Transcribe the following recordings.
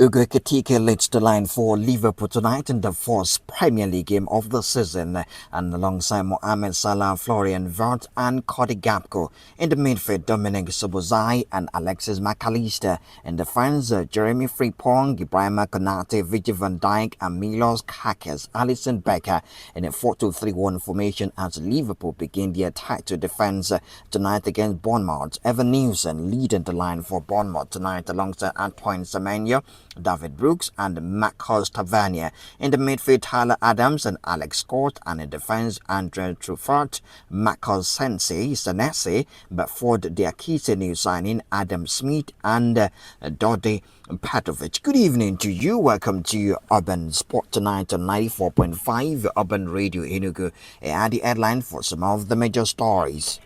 Ugo Ekitike leads the line for Liverpool tonight in the fourth Premier League game of the season, and alongside Mohamed Salah, Florian Wirtz and Cody Gakpo. In the midfield, Dominic Szoboszlai and Alexis McAllister. In defence, Jeremy Frimpong, Ibrahima Konate, Virgil van Dijk and Milos Kerkez, Alisson Becker in a 4-2-3-1 formation as Liverpool begin the attack to defence tonight against Bournemouth. Evan Nielsen leading the line for Bournemouth tonight alongside Antoine Semenyo, David Brooks and Marcos Tavernier. In the midfield, Tyler Adams and Alex Scott, and in defence, Andre Truffert, Marcos Senesi, but for the Akite new signing, Adam Smith and Dodi Petrovic. Good evening to you. Welcome to Urban Sport tonight on 94.5 Urban Radio Enugu. And the headline for some of the major stories.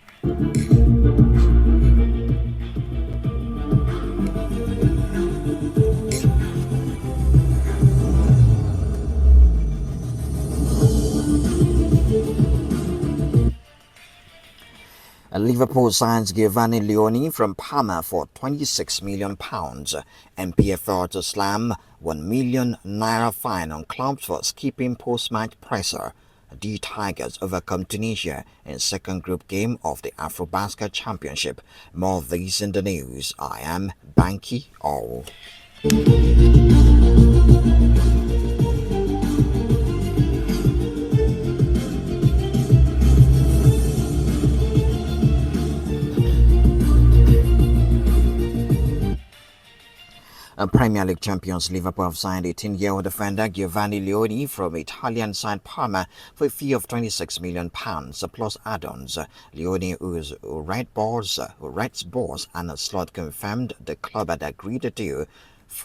Liverpool signs Giovanni Leoni from Parma for £26 million. MPFL to slam £1 million fine on clubs for skipping post-match presser. The Tigers overcome Tunisia in second group game of the Afrobasket Championship. More of these in the news. I am Banky O. Premier League champions Liverpool have signed 18-year-old defender Giovanni Leoni from Italian side Parma for a fee of £26 million plus add-ons. Leoni, whose red balls and a slot confirmed the club had agreed to do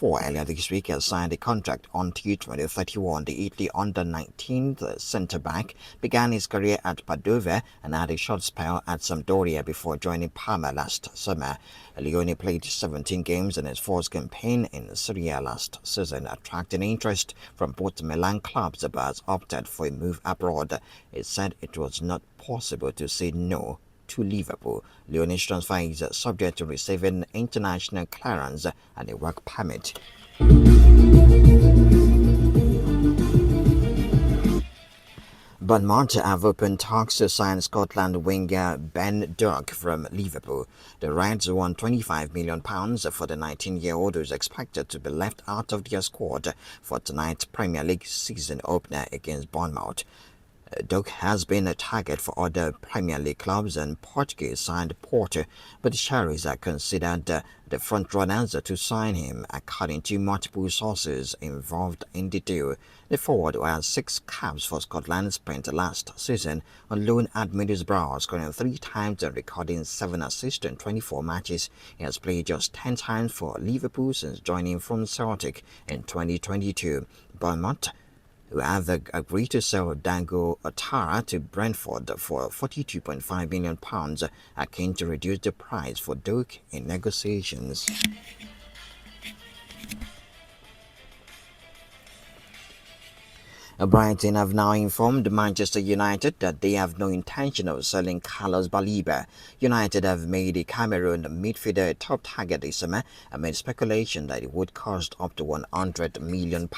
earlier this week, has signed a contract until 2031. The Italy under-19 centre-back began his career at Padova and had a short spell at Sampdoria before joining Parma last summer. Leoni played 17 games in his first campaign in Serie A last season, attracting interest from both Milan clubs, but has opted for a move abroad. It said it was not possible to say no to Liverpool. Leoni's transfer is subject to receiving international clearance and a work permit. Bournemouth have opened talks to sign Scotland winger Ben Doak from Liverpool. The Reds won £25 million for the 19-year-old, who is expected to be left out of their squad for tonight's Premier League season opener against Bournemouth. Doak has been a target for other Premier League clubs and Portuguese side Porto, but the Cherries are considered the front runners to sign him, according to multiple sources involved in the deal. The forward, who has 6 caps for Scotland, spent last season on loan at Middlesbrough, scoring 3 times and recording 7 assists in 24 matches. He has played just 10 times for Liverpool since joining from Celtic in 2022. Bournemouth, who have agreed to sell Dango Otara to Brentford for £42.5 million, are keen to reduce the price for Doak in negotiations. Brighton have now informed Manchester United that they have no intention of selling Carlos Baleba. United have made the Cameroon midfielder a top target this summer amid speculation that it would cost up to £100 million.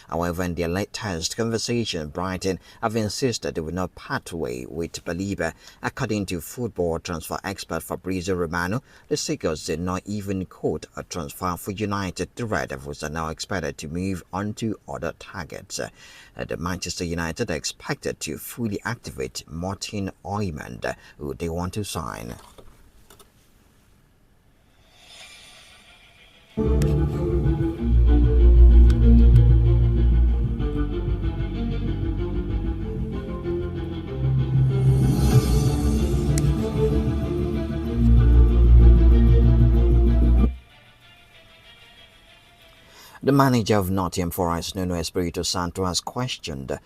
However, in their latest conversation, Brighton have insisted they will not part way with Baleba. According to football transfer expert Fabrizio Romano, the Seagulls did not even quote a transfer for United. The Red Devils are now expected to move on to other targets. The Manchester United are expected to fully activate Martin Oimand, who they want to sign. The manager of Nottingham Forest, Nuno Espirito Santo, has questioned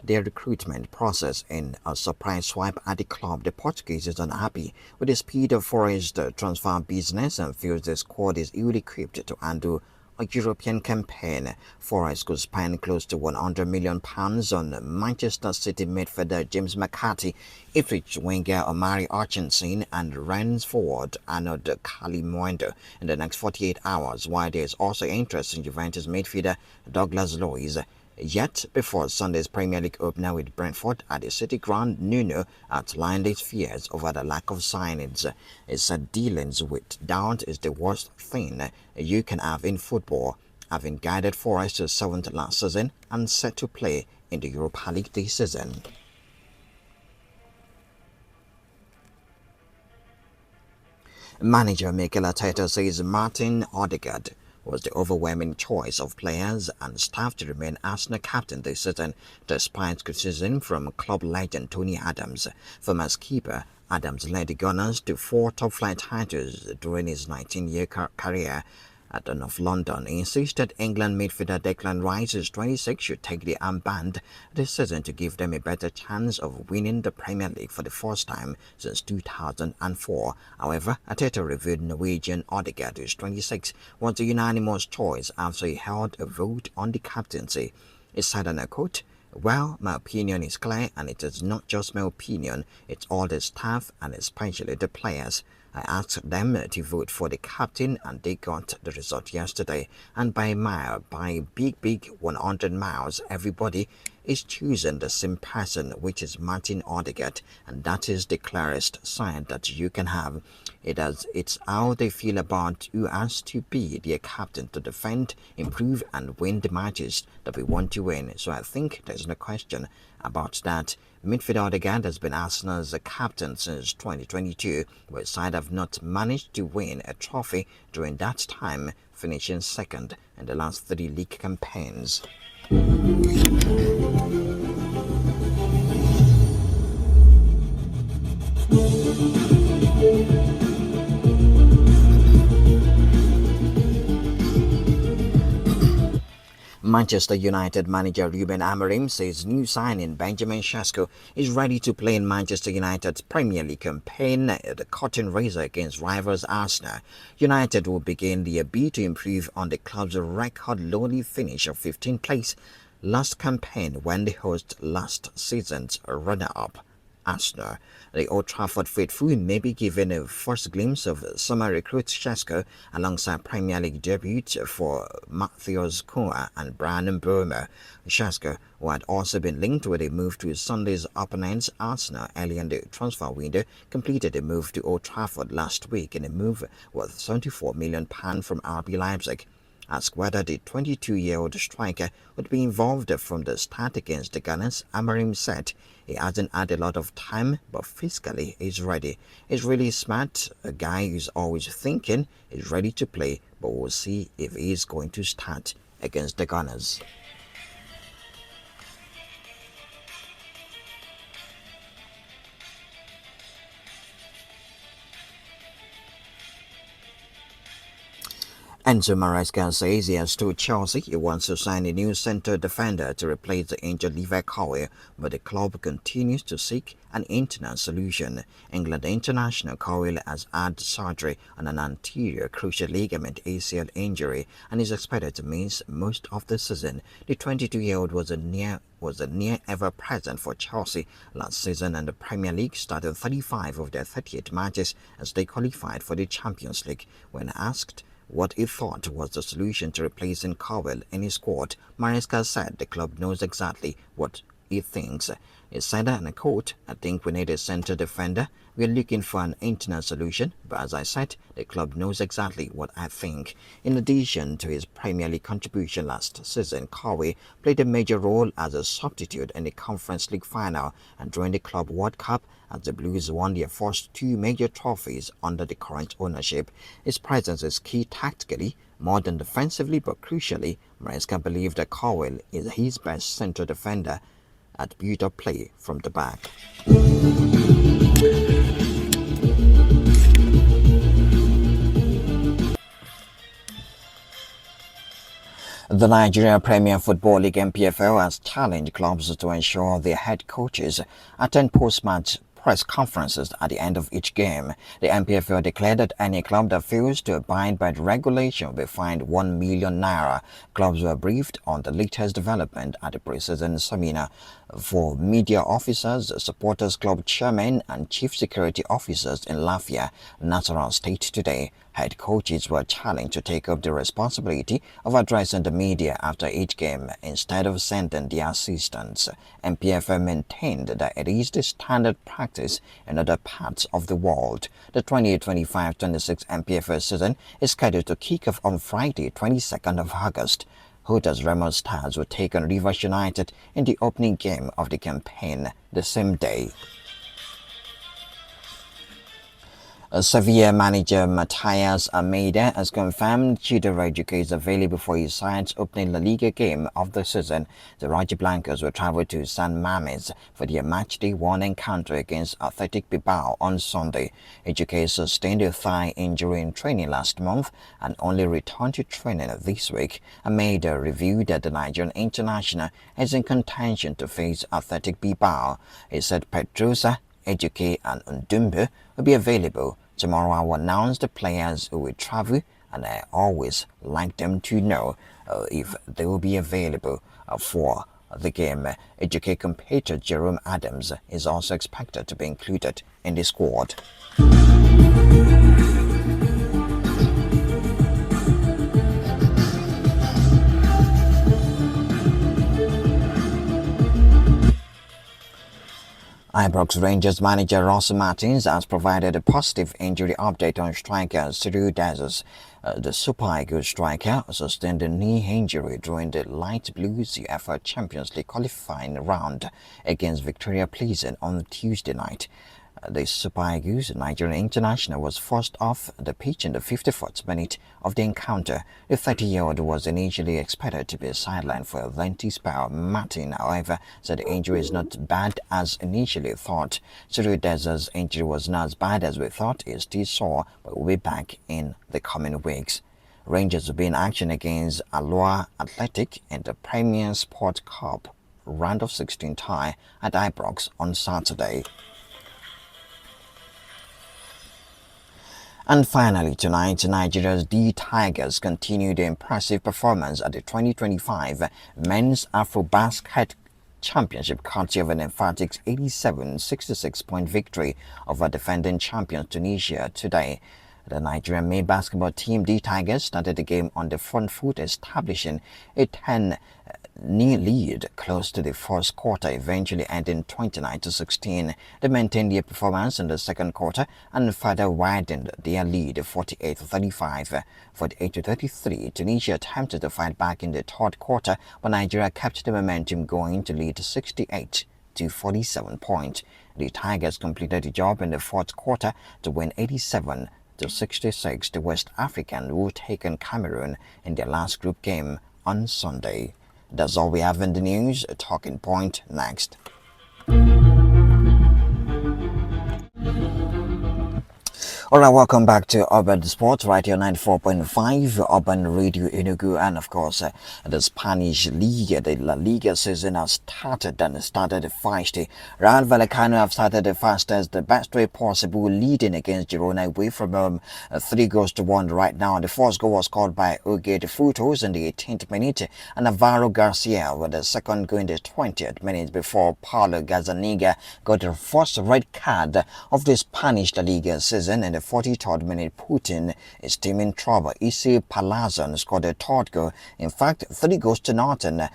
their recruitment process in a surprise swipe at the club. The Portuguese is unhappy with the speed of Forest's transfer business and feels the squad is ill-equipped to handle a European campaign. Forest could spend close to £100 million on Manchester City midfielder James McCarthy, Ipswich winger Omari Hutchinson, and Rennes forward Arnold Kalimuendo in the next 48 hours, while there is also interest in Juventus midfielder Douglas Luiz. Yet, before Sunday's Premier League opener with Brentford at the City Ground, Nuno outlined his fears over the lack of signings. He said dealings with doubt is the worst thing you can have in football, having guided Forest to 7th last season and set to play in the Europa League this season. Manager Mikel Arteta says Martin Odegaard was the overwhelming choice of players and staff to remain Arsenal captain this season, despite criticism from club legend Tony Adams. Former skipper Adams led the Gunners to 4 top-flight titles during his 19-year career at the North London. He insisted England midfielder Declan Rice, who's 26, should take the armband this season to give them a better chance of winning the Premier League for the first time since 2004. However, Arteta revealed Norwegian Odegaard, who's 26, was the unanimous choice after he held a vote on the captaincy. He said, and I quote, "Well, my opinion is clear, and it is not just my opinion, it's all the staff and especially the players. I asked them to vote for the captain and they got the result yesterday. And by a mile, by a big 100 miles, everybody is choosing the same person, which is Martin Odegaard, and that is the clearest sign that you can have. It's how they feel about who has to be their captain to defend, improve and win the matches that we want to win. So I think there's no question about that." Midfielder Odegaard has been Arsenal's captain since 2022, where his side have not managed to win a trophy during that time, finishing second in the last 3 league campaigns. Manchester United manager Ruben Amorim says new signing Benjamin Sesko is ready to play in Manchester United's Premier League campaign, the curtain raiser against rivals Arsenal. United will begin their bid to improve on the club's record lowly finish of 15th place last campaign when they host last season's runner-up Arsenal. The Old Trafford faithful may be given a first glimpse of summer recruit Sesko alongside Premier League debut for Matheus Cunha and Brian Mbeumo. Sesko, who had also been linked with a move to Sunday's opponents Arsenal early in the transfer window, completed a move to Old Trafford last week in a move worth £74 million from RB Leipzig. Asked whether the 22-year-old striker would be involved from the start against the Gunners, Amorim said he hasn't had a lot of time, but physically he's ready. He's really smart, a guy who's always thinking, he's ready to play, but we'll see if he's going to start against the Gunners. Enzo Maresca says he has told Chelsea he wants to sign a new centre defender to replace the injured Levi Colwill, but the club continues to seek an internal solution. England international Colwill has had surgery on an anterior cruciate ligament ACL injury and is expected to miss most of the season. The 22-year-old was a near ever present for Chelsea last season and the Premier League, started 35 of their 38 matches as they qualified for the Champions League. When asked what he thought was the solution to replacing Colwill in his squad, Maresca said the club knows exactly what he thinks. He said, and I quote, "I think we need a centre defender. We're looking for an internal solution, but as I said, the club knows exactly what I think." In addition to his Premier League contribution last season, Colwill played a major role as a substitute in the Conference League final and during the Club World Cup as the Blues won their first 2 major trophies under the current ownership. His presence is key tactically, more than defensively, but crucially, Maresca believed that Colwill is his best centre defender at build-up play from the back. The Nigeria Premier Football League (NPFL) has challenged clubs to ensure their head coaches attend post-match press conferences at the end of each game. The MPFL declared that any club that fails to abide by the regulation will be fined 1 million naira. Clubs were briefed on the latest development at the pre-season seminar for media officers, supporters club chairmen and chief security officers in Lafia, Nasarawa State today. Head coaches were challenged to take up the responsibility of addressing the media after each game instead of sending their assistants. MPFL maintained that it is the standard practice in other parts of the world. The 2025-26 MPFL season is scheduled to kick off on Friday, 22nd of August. Hooters Remo Stars will take on Rivers United in the opening game of the campaign the same day. Sevilla manager Matias Almeida has confirmed Chidera Ejuke is available for his side's opening La Liga game of the season. The Rojiblancos will travel to San Mamés for their matchday one encounter against Athletic Bilbao on Sunday. Ejuke sustained a thigh injury in training last month and only returned to training this week. Almeida revealed that the Nigerian international is in contention to face Athletic Bilbao. He said Pedrosa, Ejuke and Ndumbe will be available. Tomorrow I will announce the players who will travel, and I always like them to know if they will be available for the game. Ejuke compatriot Jerome Adams is also expected to be included in the squad. Ibrox Rangers manager Ross Martins has provided a positive injury update on striker Cyril Dessers. The Super Eagles striker sustained a knee injury during the Light Blues UEFA Champions League qualifying round against Victoria Pleasant on Tuesday night. The Super Eagles Nigerian international was forced off the pitch in the 54th minute of the encounter. The 30-year-old was initially expected to be sidelined for a lengthy spell. Martin, however, said the injury is not bad as initially thought. Cyril Dessers' injury was not as bad as we thought. He is still sore, but will be back in the coming weeks. Rangers will be in action against Aloha Athletic in the Premier Sport Cup round of 16 tie at Ibrox on Saturday. And finally tonight, Nigeria's D Tigers continued their impressive performance at the 2025 Men's Afro-Basket Championship, courtesy of an emphatic 87-66 point victory over defending champions Tunisia today. The Nigerian male basketball team D Tigers started the game on the front foot, establishing a 10-0 lead close to the first quarter, eventually ending 29-16. They maintained their performance in the second quarter and further widened their lead 48-35. 48-33, Tunisia attempted to fight back in the third quarter, but Nigeria kept the momentum going to lead 68-47 points. The Tigers completed the job in the fourth quarter to win 87-66. The West African who taken Cameroon in their last group game on Sunday. That's all we have in the news. A talking point next. Alright, welcome back to Urban Sports right here 94.5 Urban Radio Enugu, and of course the Spanish League, the La Liga season has started feisty. Real Vallecano have started the fastest, the best way possible, leading against Girona away from home 3-1 right now. The first goal was scored by Uge de Frutos in the 18th minute and Navarro Garcia with the second goal in the 20th minute before Paulo Gazzaniga got the first red card of the Spanish La Liga season. In the 43rd minute, Putin is team in trouble. Issy Palazon scored a third goal. In fact, 3-0.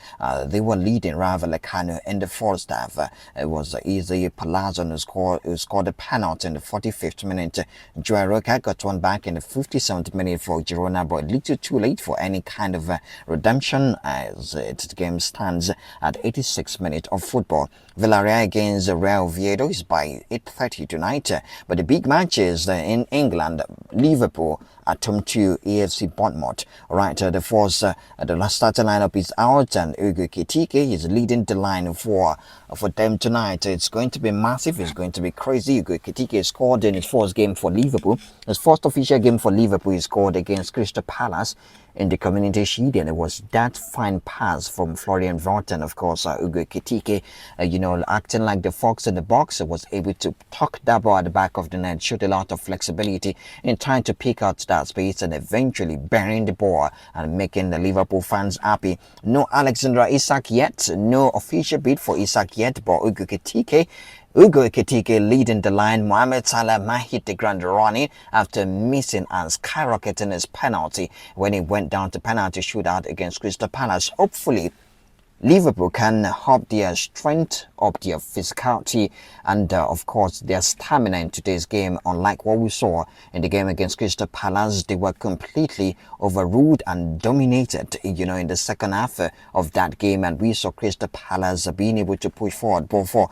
They were leading Real Vallecano in the first half. It was Issy Palazon who scored a penalty in the 45th minute. Joao Roca got one back in the 57th minute for Girona, but a little too late for any kind of redemption as the game stands at 86 minutes of football. Villarreal against Real Oviedo is by 8:30 tonight. But the big matches in England, Liverpool at home to AFC Bournemouth. All right, the force, the last starting lineup is out, and Ugo Kitike is leading the line for them tonight. It's going to be massive. It's going to be crazy. Ugo Kitike scored in his first game for Liverpool. His first official game for Liverpool, he scored against Crystal Palace in the Community Shield, and it was that fine pass from Florian Wirtz, of course, Ugo Kitike, acting like the fox in the box, was able to tuck that ball at the back of the net, showed a lot of flexibility in trying to pick out that space and eventually burying the ball and making the Liverpool fans happy. No Alexander Isak yet, no official bid for Isak yet, but Ugo Ekitike leading the line. Mohamed Salah might hit the ground running after missing and skyrocketing his penalty when he went down to penalty shootout against Crystal Palace. Hopefully, Liverpool can up their strength, up their physicality, and of course their stamina in today's game. Unlike what we saw in the game against Crystal Palace, they were completely overruled and dominated, in the second half of that game, and we saw Crystal Palace being able to push forward. But for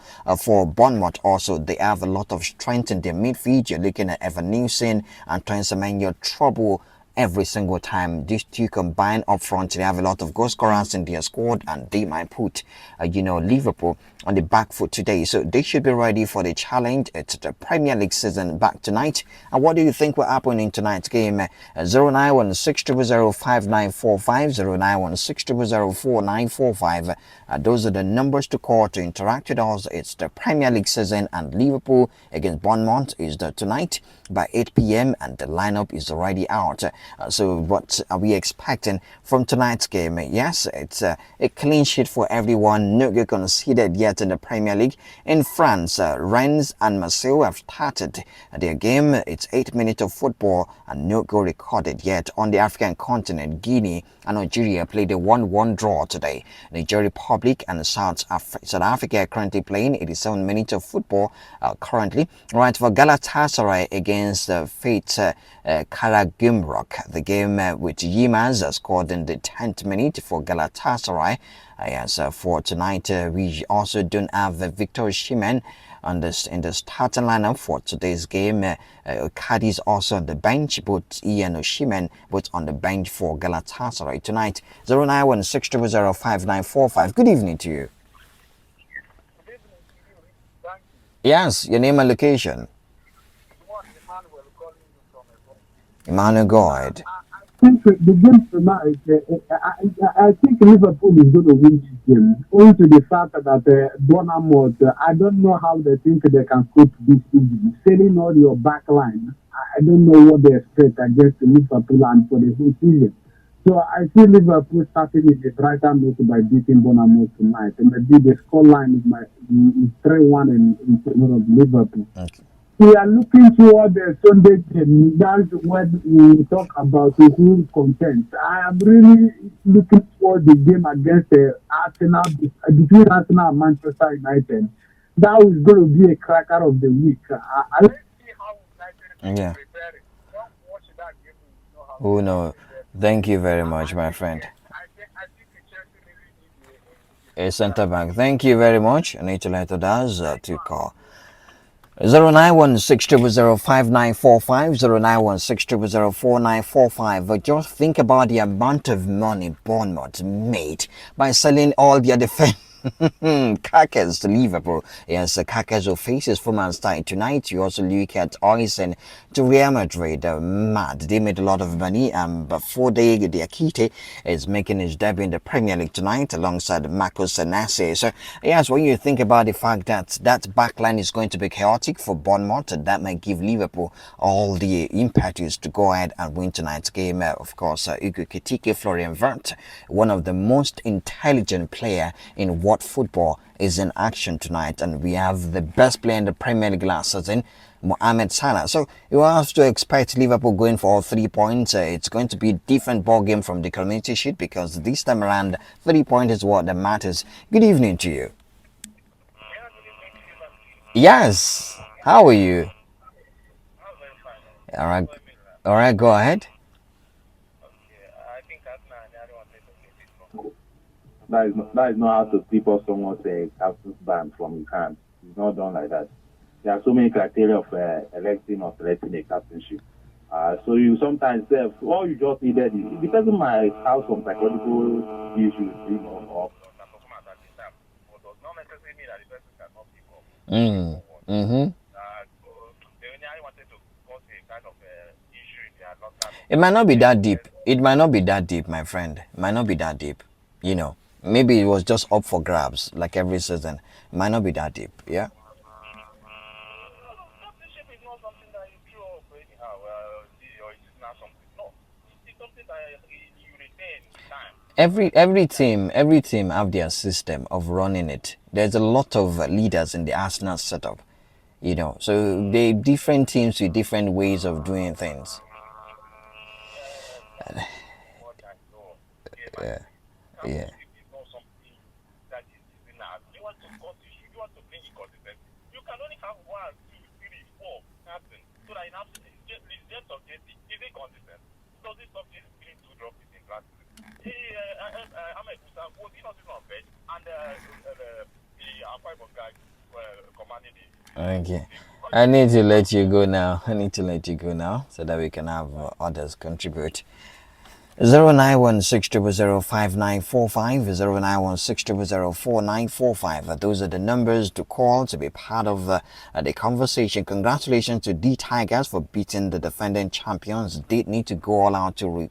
Bournemouth also, they have a lot of strength in their midfield. You're looking at Evan Nielsen and Trent Semenyo, trouble every single time. These two combined up front, they have a lot of goal scorers in their squad, and they might put Liverpool on the back foot today, so they should be ready for the challenge. It's the Premier League season back tonight. And what do you think will happen in tonight's game? 0916005945091600495. Those are the numbers to call to interact with us. It's the Premier League season, and Liverpool against Bournemouth is tonight by 8 p.m. and the lineup is already out. So what are we expecting from tonight's game? Yes, it's a clean sheet for everyone. No goal conceded yet in the Premier League. In France, Rennes and Marseille have started their game. It's 8 minutes of football and no goal recorded yet. On the African continent, Guinea and Nigeria played a 1-1 draw today. Nigeria Republic and South Africa are currently playing 87 minutes of football currently. Right, for Galatasaray against Fate Karagümrük, the game with Yilmaz scored in the 10th minute for Galatasaray. Yes, for tonight, we also don't have Victor Osimhen in the starting lineup for today's game. Cadiz also on the bench, but Ian Osimhen both on the bench for Galatasaray tonight. 091600595. Good evening to you. Yes, your name and location. Emmanuel, go ahead. Think the game tonight, I think Liverpool is going to win this game. Owing to the fact that Bournemouth, I don't know how they think they can cope this season. Selling all your back line, I don't know what they expect against Liverpool and for the whole season. So I see Liverpool starting with a brighter note by beating Bournemouth tonight. And maybe the scoreline is 3-1 in favor of Liverpool. Okay. We are looking toward the Sunday game. That's when we talk about who content. I am really looking for the game against Arsenal, between Arsenal and Manchester United. That is going to be a cracker of the week. Let's see how United Yeah. prepare it. Don't watch that game. You know how Oh no. Thank you very much, my friend. I think the Chelsea really need A center back. Thank you very much. I need to let others to call. 091600595 091600495. Just think about the amount of money Bournemouth made by selling all their defense. Kakes to Liverpool. Yes, Kakes will face his former side tonight. You also look at Oisen to Real Madrid. Mad. They made a lot of money. Before the Akite is making his debut in the Premier League tonight alongside Marcos Senesi. So, yes, when you think about the fact that that backline is going to be chaotic for Bournemouth, that might give Liverpool all the impetus to go ahead and win tonight's game. Of course, Ugo Kitike, Florian Wirtz, one of the most intelligent player in what football is in action tonight, and we have the best player in the Premier League last season, Mohamed Salah. So you have to expect Liverpool going for all 3 points. It's going to be a different ball game from the Community Shield because this time around 3 points is what that matters. Good evening to you. Yes, how are you? All right, go ahead. That is not how to keep up someone's captain's band from his hand. It's not done like that. There are so many criteria of electing or selecting a captainship. So you sometimes say, all you just needed is the person might have some psychological issues, or Mm. Mm-hmm. It might not be that deep. It might not be that deep, my friend. It might not be that deep. You know, maybe it was just up for grabs, like every season. It might not be that deep. Yeah. Every team have their system of running it. There's a lot of leaders in the Arsenal setup, so they different teams with different ways of doing things. Yeah. Okay. I need to let you go now. I need to let you go now so that we can have others contribute. 09160005945 09160004945. Those are the numbers to call to be part of the conversation. Congratulations to the Tigers for beating the defending champions. They need to go all out to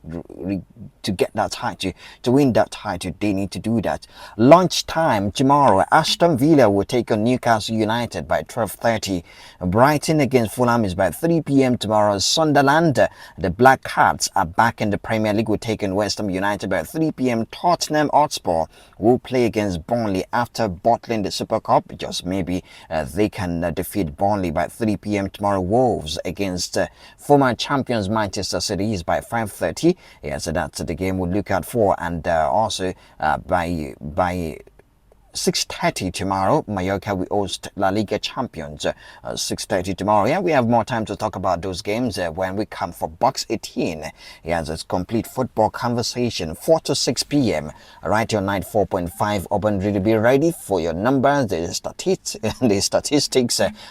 get that title, to win that title. They need to do that. Lunchtime tomorrow, Aston Villa will take on Newcastle United by 12:30. Brighton against Fulham is by 3 p.m. tomorrow. Sunderland, the Black Cats are back in the Premier League, will take on West Ham United by 3 p.m. Tottenham Hotspur will play against Burnley after bottling the Super Cup. Just maybe they can defeat Burnley by 3 p.m. tomorrow. Wolves against former champions Manchester City is by 5:30. Yeah, so that's the game we'll look out for. And also by 6:30 tomorrow, Mallorca will host La Liga champions. 6:30 tomorrow. Yeah, we have more time to talk about those games when we come for Box 18. Yeah, it's complete football conversation. 4 to 6 p.m. Right your 94.5 Urban Radio. Be ready for your numbers, the statistics,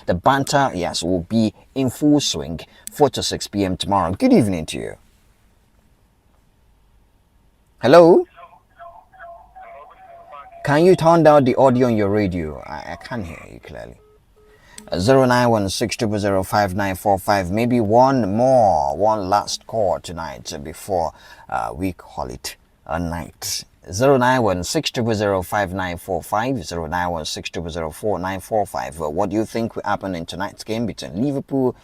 the banter. Yes, will be in full swing. 4 to 6 p.m. tomorrow. Good evening to you. Hello? Can you turn down the audio on your radio? I can't hear you clearly. 09160005945. Maybe one last call tonight before we call it a night. 09160005945. 09160004945. What do you think will happen in tonight's game between Liverpool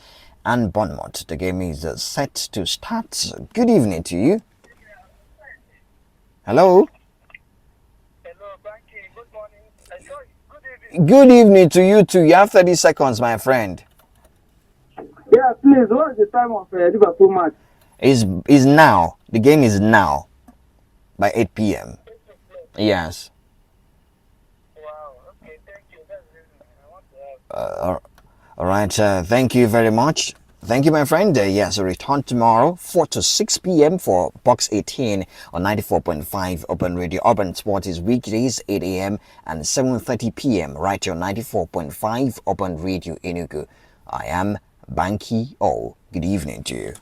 and Bournemouth? The game is set to start. Good evening to you. Hello? Good evening to you too. You have 30 seconds, my friend. Yeah, please, what is the time of Liverpool match? Is now. The game is now by 8 p.m. Yes. Wow, okay, thank you. That's the reason I want to All right. Thank you very much. Thank you, my friend. Yes, return tomorrow, 4 to 6 p.m. for Box 18 on 94.5 Urban Radio. Urban Sport is weekdays, 8 a.m. and 7:30 p.m. Right here on 94.5 Urban Radio Enugu. I am Banky O. Good evening to you.